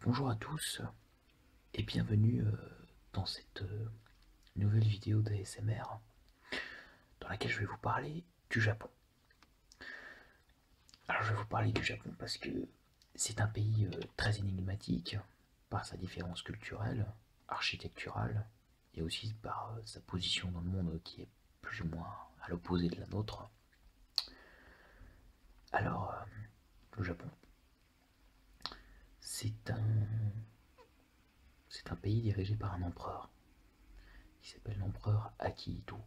Bonjour à tous et bienvenue dans cette nouvelle vidéo d'ASMR dans laquelle je vais vous parler du Japon. Alors je vais vous parler du Japon parce que c'est un pays très énigmatique par sa différence culturelle, architecturale et aussi par sa position dans le monde qui est plus ou moins à l'opposé de la nôtre. Alors le Japon, c'est un, c'est un pays dirigé par un empereur qui s'appelle l'empereur Akihito.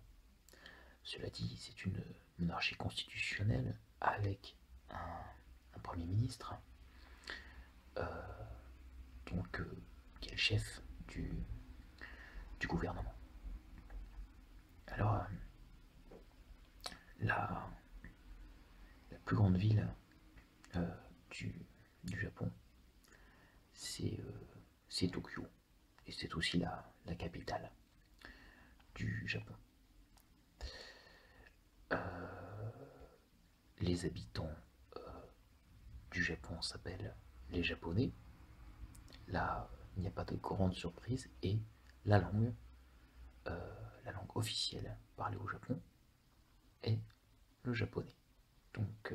Cela dit, c'est une monarchie constitutionnelle avec un Premier ministre, euh, qui est le chef du gouvernement. Alors, la, la plus grande ville euh, du, du Japon, c'est Tokyo. Et c'est aussi la capitale du Japon. Les habitants du Japon s'appellent les Japonais. Là, il n'y a pas de grande surprise. Et la langue, la langue officielle parlée au Japon est le japonais. Donc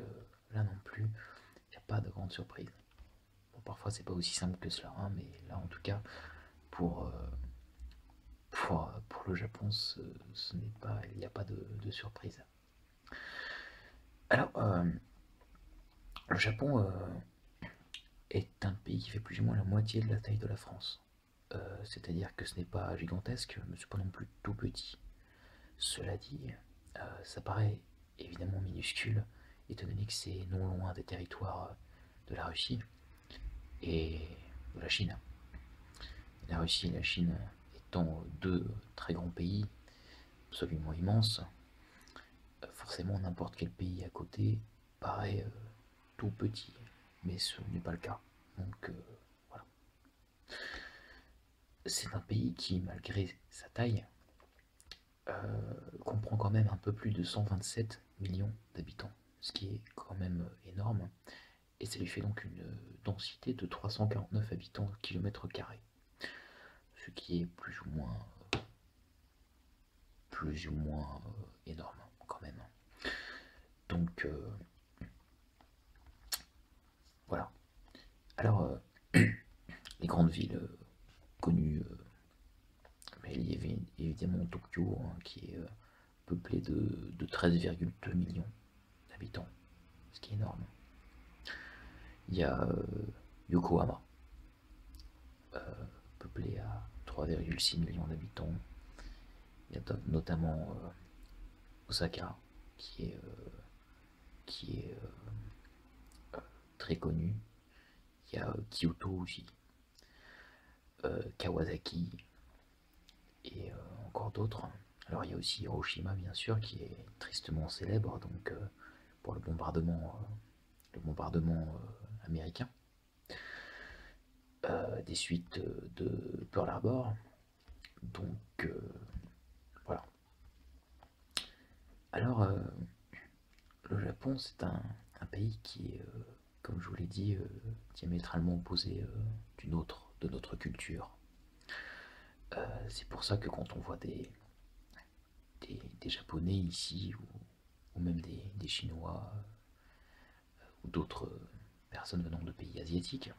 là non plus, il n'y a pas de grande surprise. Bon, parfois c'est pas aussi simple que cela, hein, mais là en tout cas, pour, euh, pour le Japon, ce n'est pas, il n'y a pas de surprise. Alors, le Japon est un pays qui fait plus ou moins la moitié de la taille de la France. C'est-à-dire que ce n'est pas gigantesque, mais ce n'est pas non plus tout petit. Cela dit, ça paraît évidemment minuscule, étant donné que c'est non loin des territoires de la Russie et de la Chine. La Russie et la Chine étant deux très grands pays absolument immenses, forcément n'importe quel pays à côté paraît tout petit, mais ce n'est pas le cas. Donc voilà. C'est un pays qui, malgré sa taille, comprend quand même un peu plus de 127 millions d'habitants, ce qui est quand même énorme, et ça lui fait donc une densité de 349 habitants au kilomètre carré, ce qui est plus ou moins énorme quand même. Donc voilà. Alors les grandes villes connues, mais il y avait évidemment Tokyo, hein, qui est peuplé de 13,2 millions d'habitants, ce qui est énorme. Il y a Yokohama, peuplé à 3,6 millions d'habitants. Il y a notamment Osaka, qui est très connu. Il y a Kyoto aussi, Kawasaki et encore d'autres. Alors il y a aussi Hiroshima bien sûr qui est tristement célèbre donc pour le bombardement américain, des suites de Pearl Harbor. Donc voilà. Alors le Japon c'est un pays qui est, comme je vous l'ai dit, diamétralement opposé de notre culture. C'est pour ça que quand on voit des Japonais ici, ou même des Chinois, ou d'autres personnes venant de pays asiatiques,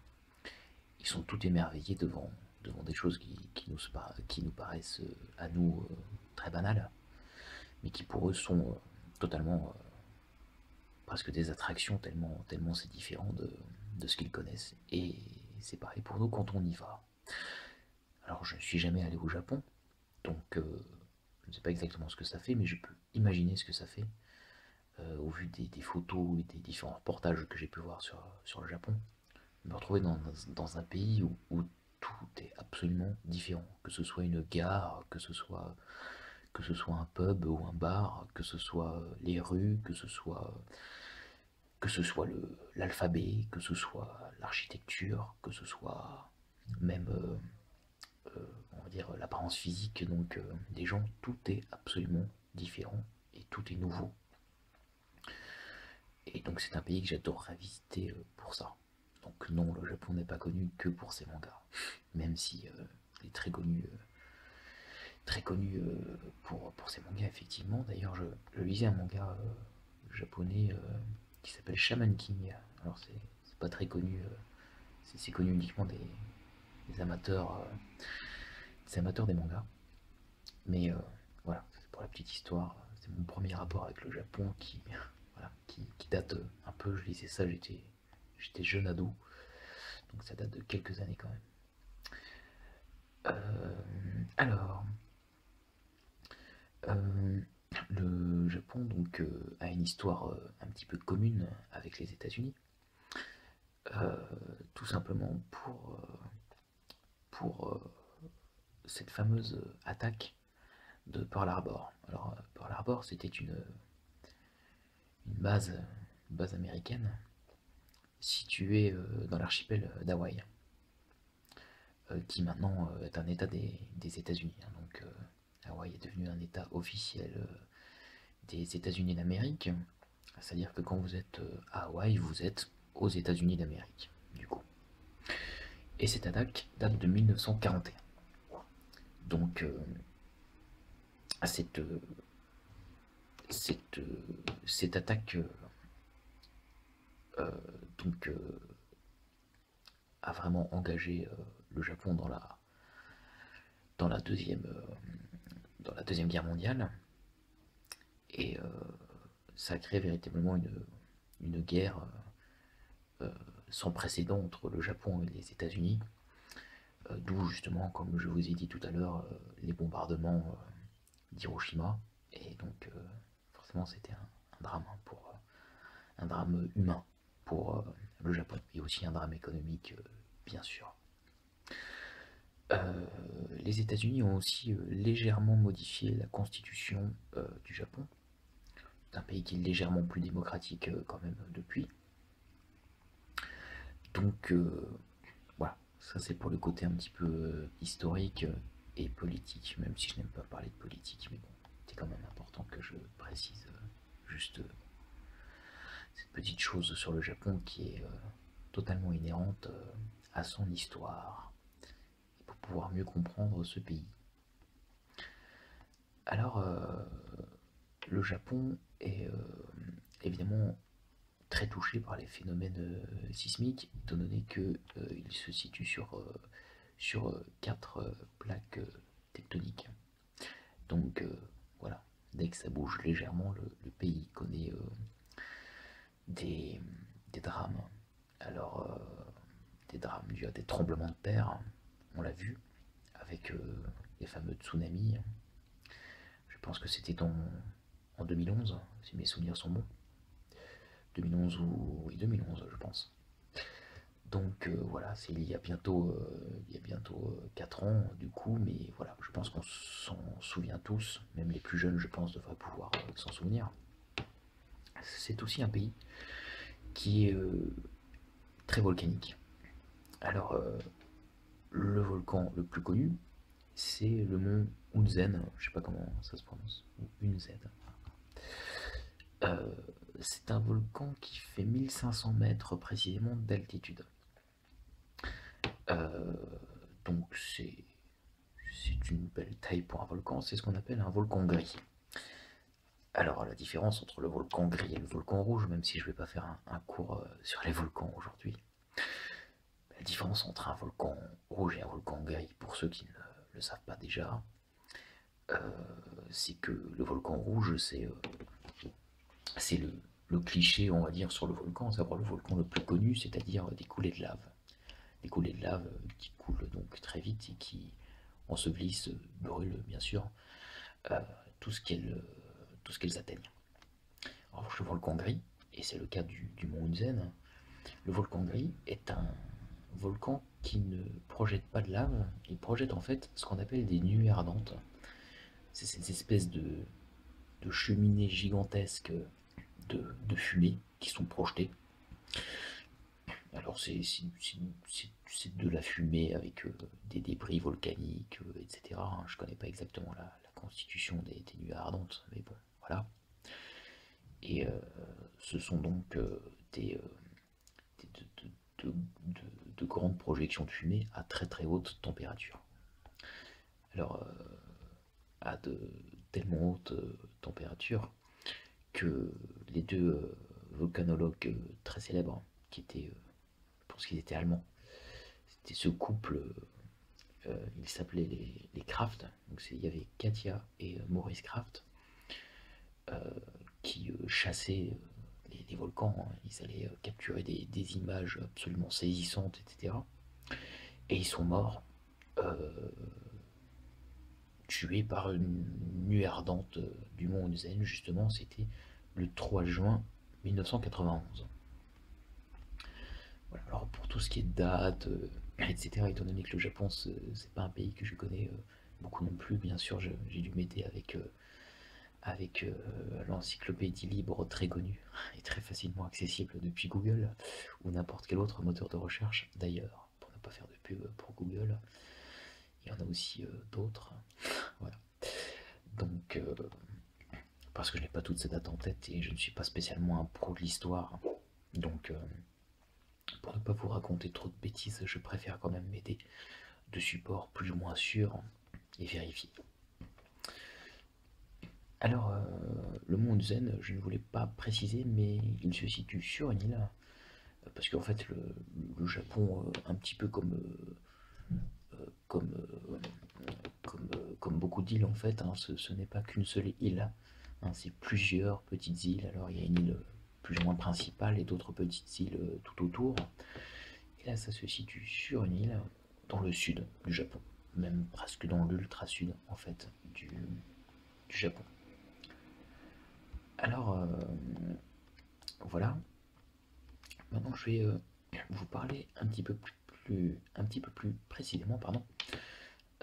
ils sont tout émerveillés devant des choses qui nous paraissent à nous très banales, mais qui pour eux sont totalement presque des attractions tellement c'est différent de ce qu'ils connaissent. Et c'est pareil pour nous quand on y va. Alors je ne suis jamais allé au Japon, donc je ne sais pas exactement ce que ça fait, mais je peux imaginer ce que ça fait au vu des photos et des différents reportages que j'ai pu voir sur le Japon. Me retrouver dans un pays où tout est absolument différent, que ce soit une gare, que ce soit un pub ou un bar, que ce soit les rues, que ce soit l'alphabet, que ce soit l'architecture, que ce soit même on va dire l'apparence physique donc des gens, tout est absolument différent et tout est nouveau. Et donc c'est un pays que j'adorerais visiter pour ça. Donc non, le Japon n'est pas connu que pour ses mangas, même si il est très connu pour ses mangas, effectivement. D'ailleurs, je lisais un manga japonais qui s'appelle Shaman King. Alors, c'est pas très connu, c'est connu uniquement des amateurs, des amateurs des mangas. Mais voilà, c'est pour la petite histoire. C'est mon premier rapport avec le Japon voilà, qui date un peu. Je lisais ça, j'étais jeune ado, donc ça date de quelques années quand même. Alors, euh, le Japon donc a une histoire un petit peu commune avec les États-Unis, euh, tout simplement pour cette fameuse attaque de Pearl Harbor. Alors Pearl Harbor, c'était une base, une base américaine située dans l'archipel d'Hawaï, qui maintenant est un État des États-Unis, hein. Donc Hawaï est devenu un État officiel des États-Unis d'Amérique. C'est-à-dire que quand vous êtes à Hawaï, vous êtes aux États-Unis d'Amérique, du coup. Et cette attaque date de 1941. Donc, cette, cette, cette attaque euh, donc, a vraiment engagé le Japon dans la deuxième, dans la deuxième guerre mondiale. Et ça a créé véritablement une guerre sans précédent entre le Japon et les États-Unis, d'où justement, comme je vous ai dit tout à l'heure, les bombardements d'Hiroshima. Et donc, forcément, c'était un drame, hein, un drame humain pour le Japon, et aussi un drame économique, bien sûr. Les États-Unis ont aussi légèrement modifié la constitution du Japon. C'est un pays qui est légèrement plus démocratique quand même depuis. Donc voilà, ça c'est pour le côté un petit peu historique et politique, même si je n'aime pas parler de politique, mais bon, c'est quand même important que je précise juste cette petite chose sur le Japon qui est totalement inhérente à son histoire, et pour pouvoir mieux comprendre ce pays. Alors, le Japon est évidemment très touché par les phénomènes sismiques, étant donné qu'il se situe sur quatre plaques tectoniques. Donc voilà, dès que ça bouge légèrement, le pays connaît des, des drames. Alors, des drames dus à des tremblements de terre, hein, on l'a vu, avec les fameux tsunamis. Je pense que c'était en 2011, si mes souvenirs sont bons. 2011 ou... Oui, 2011, je pense. Donc voilà, c'est il y a bientôt 4 ans du coup, mais voilà, je pense qu'on s'en souvient tous, même les plus jeunes, je pense, devraient pouvoir s'en souvenir. C'est aussi un pays qui est très volcanique. Alors, le volcan le plus connu, c'est le mont Unzen, je sais pas comment ça se prononce, ou Unzen. Euh, c'est un volcan qui fait 1500 mètres précisément d'altitude. Euh, donc c'est une belle taille pour un volcan, c'est ce qu'on appelle un volcan gris. Alors la différence entre le volcan gris et le volcan rouge, même si je ne vais pas faire un cours sur les volcans aujourd'hui, la différence entre un volcan rouge et un volcan gris, pour ceux qui ne le savent pas déjà, euh, c'est que le volcan rouge, c'est le cliché, on va dire, sur le volcan, savoir le volcan le plus connu, c'est-à-dire des coulées de lave. Des coulées de lave qui coulent donc très vite et qui ensevelissent, brûlent bien sûr, euh, tout ce qu'elles atteignent. En revanche, le volcan gris, et c'est le cas du mont Unzen, le volcan gris est un volcan qui ne projette pas de lave, il projette en fait ce qu'on appelle des nuées ardentes. C'est ces espèces de cheminées gigantesques de fumée qui sont projetées. Alors c'est de la fumée avec des débris volcaniques, etc. Je connais pas exactement la constitution des nuées ardentes, mais bon, voilà. Et ce sont donc des, de, de grandes projections de fumée à très très haute température. Alors, à de tellement haute température que les deux volcanologues très célèbres, qui étaient, je pense qu'ils étaient allemands, c'était ce couple, ils s'appelaient les Kraft, donc il y avait Katia et Maurice Kraft, qui chassaient les volcans, hein. Ils allaient capturer des images absolument saisissantes, etc. Et ils sont morts, euh, tués par une nuée ardente du mont Unzen, justement, c'était le 3 juin 1991. Voilà, alors pour tout ce qui est date, etc., étant donné que le Japon, c'est pas un pays que je connais beaucoup non plus, bien sûr, j'ai dû m'aider avec l'encyclopédie libre très connue et très facilement accessible depuis Google ou n'importe quel autre moteur de recherche. D'ailleurs, pour ne pas faire de pub pour Google, il y en a aussi d'autres. Voilà. Donc, parce que je n'ai pas toute cette date en tête et je ne suis pas spécialement un pro de l'histoire. Donc, pour ne pas vous raconter trop de bêtises, je préfère quand même m'aider de supports plus ou moins sûrs et vérifiés. Alors, le mont Zen, je ne voulais pas préciser, mais il se situe sur une île, parce qu'en fait, le Japon, un petit peu comme, comme beaucoup d'îles, en fait, hein, ce n'est pas qu'une seule île, hein, c'est plusieurs petites îles. Alors, il y a une île plus ou moins principale et d'autres petites îles tout autour. Et là, ça se situe sur une île dans le sud du Japon, même presque dans l'ultra sud, en fait, du Japon. Alors, voilà. Maintenant, je vais vous parler un petit peu plus précisément, pardon,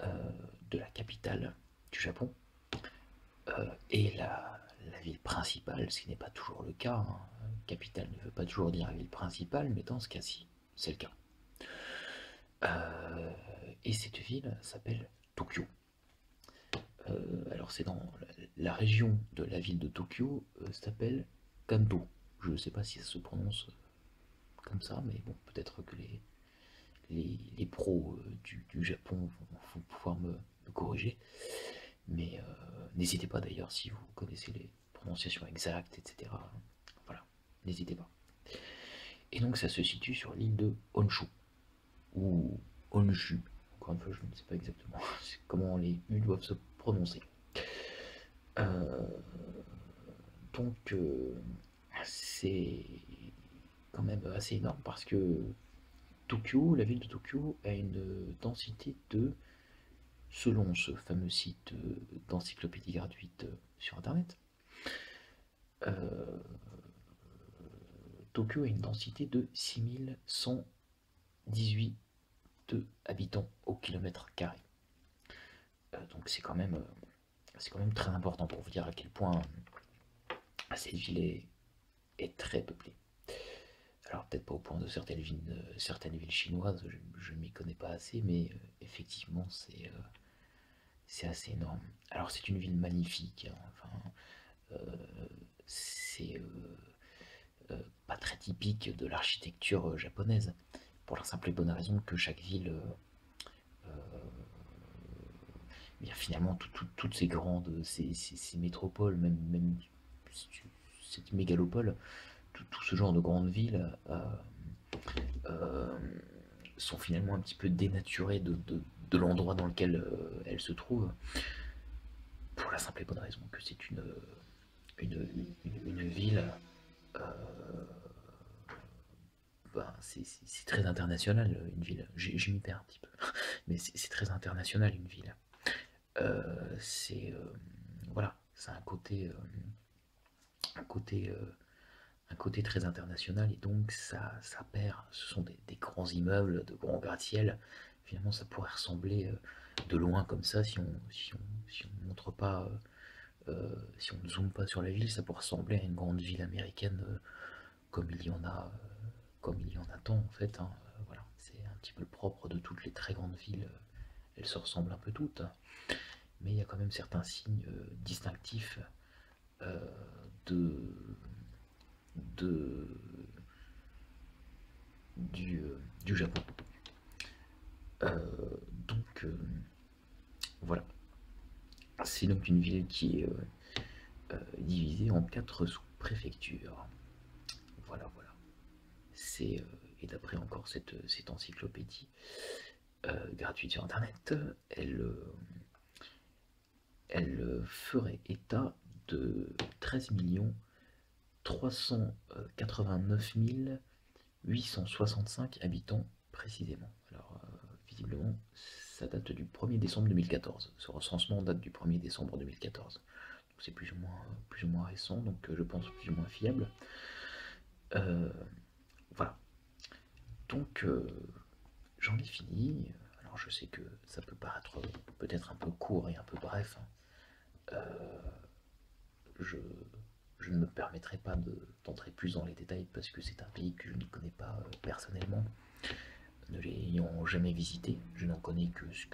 de la capitale du Japon et la ville principale, ce qui n'est pas toujours le cas, hein. Capitale ne veut pas toujours dire ville principale, mais dans ce cas-ci, c'est le cas. Et cette ville s'appelle Tokyo. Alors c'est dans la région de la ville de Tokyo, s'appelle Kanto. Je ne sais pas si ça se prononce comme ça, mais bon, peut-être que les pros du Japon vont pouvoir me corriger. Mais n'hésitez pas d'ailleurs si vous connaissez les prononciations exactes, etc. Voilà, n'hésitez pas. Et donc ça se situe sur l'île de Honshu, ou Honshu. Encore une fois, je ne sais pas exactement comment les U doivent se prononcer. Euh, donc c'est quand même assez énorme parce que Tokyo, la ville de Tokyo, a une densité de, selon ce fameux site d'encyclopédie gratuite sur internet, euh, Tokyo a une densité de 6118 habitants au kilomètre carré. Donc c'est quand même très important pour vous dire à quel point cette ville est très peuplée. Alors peut-être pas au point de certaines villes chinoises, je ne m'y connais pas assez, mais effectivement c'est assez énorme. Alors c'est une ville magnifique, hein. Enfin, c'est pas très typique de l'architecture japonaise, pour la simple et bonne raison que chaque ville, bien finalement toutes ces grandes, ces métropoles, même cette mégalopole, tout ce genre de grandes villes euh, sont finalement un petit peu dénaturées de l'endroit dans lequel elles se trouvent, pour la simple et bonne raison que c'est une ville, euh, ben, c'est très international, une ville. Je m'y perds un petit peu, mais c'est très international une ville. C'est voilà, c'est un côté, un côté très international et donc ça perd. Ce sont des grands immeubles, de grands gratte-ciel. Finalement, ça pourrait ressembler de loin comme ça si on montre pas, si on ne zoome pas sur la ville, ça pourrait ressembler à une grande ville américaine comme il y en a, comme il y en a tant en fait, hein. Voilà, c'est un petit peu le propre de toutes les très grandes villes. Elles se ressemblent un peu toutes, mais il y a quand même certains signes distinctifs de, de, du Japon. Donc voilà, c'est donc une ville qui est divisée en 4 sous-préfectures. Voilà, voilà. C'est et d'après encore cette encyclopédie gratuite sur internet, elle ferait état de 13 389 865 habitants précisément. Alors visiblement ça date du 1er décembre 2014. Ce recensement date du 1er décembre 2014. Donc c'est plus ou moins récent, donc je pense plus ou moins fiable. Voilà. Donc j'en ai fini. Alors je sais que ça peut paraître peut-être un peu court et un peu bref. Je, je ne me permettrai pas d'entrer plus dans les détails parce que c'est un pays que je ne connais pas personnellement. Ne l'ayant jamais visité, je n'en connais que ce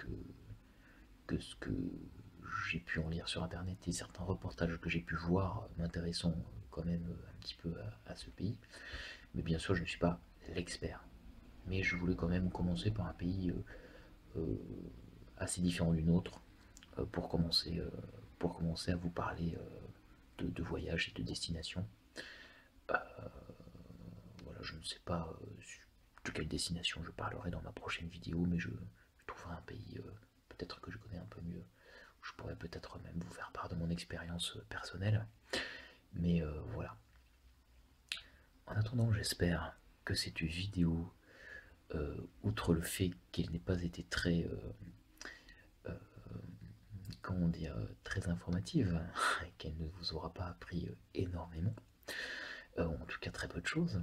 que j'ai pu en lire sur internet et certains reportages que j'ai pu voir m'intéressant quand même un petit peu à ce pays. Mais bien sûr, je ne suis pas l'expert. Mais je voulais quand même commencer par un pays assez différent du nôtre pour commencer à vous parler de voyage et de destination. Voilà, je ne sais pas de quelle destination je parlerai dans ma prochaine vidéo, mais je trouverai un pays peut-être que je connais un peu mieux. Je pourrais peut-être même vous faire part de mon expérience personnelle. Mais voilà. En attendant, j'espère que cette vidéo, outre le fait qu'elle n'ait pas été très, comment dire, très informative, et qu'elle ne vous aura pas appris énormément, en tout cas très peu de choses,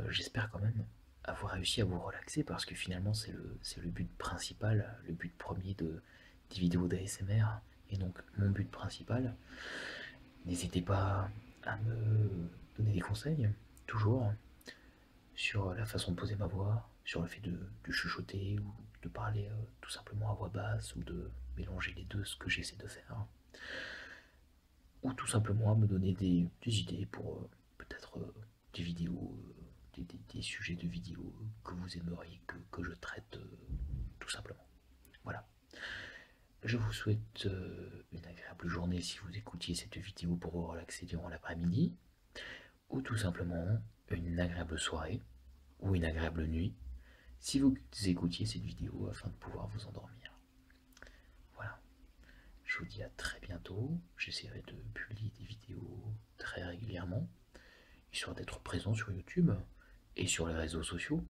j'espère quand même avoir réussi à vous relaxer parce que finalement c'est le but principal, le but premier des vidéos d'ASMR et donc mon but principal. N'hésitez pas à me donner des conseils, toujours, sur la façon de poser ma voix, sur le fait de chuchoter ou de parler tout simplement à voix basse ou de mélanger les deux, ce que j'essaie de faire. Ou tout simplement à me donner des idées pour peut-être des vidéos, des sujets de vidéos que vous aimeriez que je traite tout simplement. Voilà. Je vous souhaite une agréable journée si vous écoutiez cette vidéo pour vous relaxer durant l'après-midi, ou tout simplement une agréable soirée, ou une agréable nuit, si vous écoutiez cette vidéo afin de pouvoir vous endormir. Voilà. Je vous dis à très bientôt. J'essaierai de publier des vidéos très régulièrement, histoire d'être présent sur YouTube et sur les réseaux sociaux.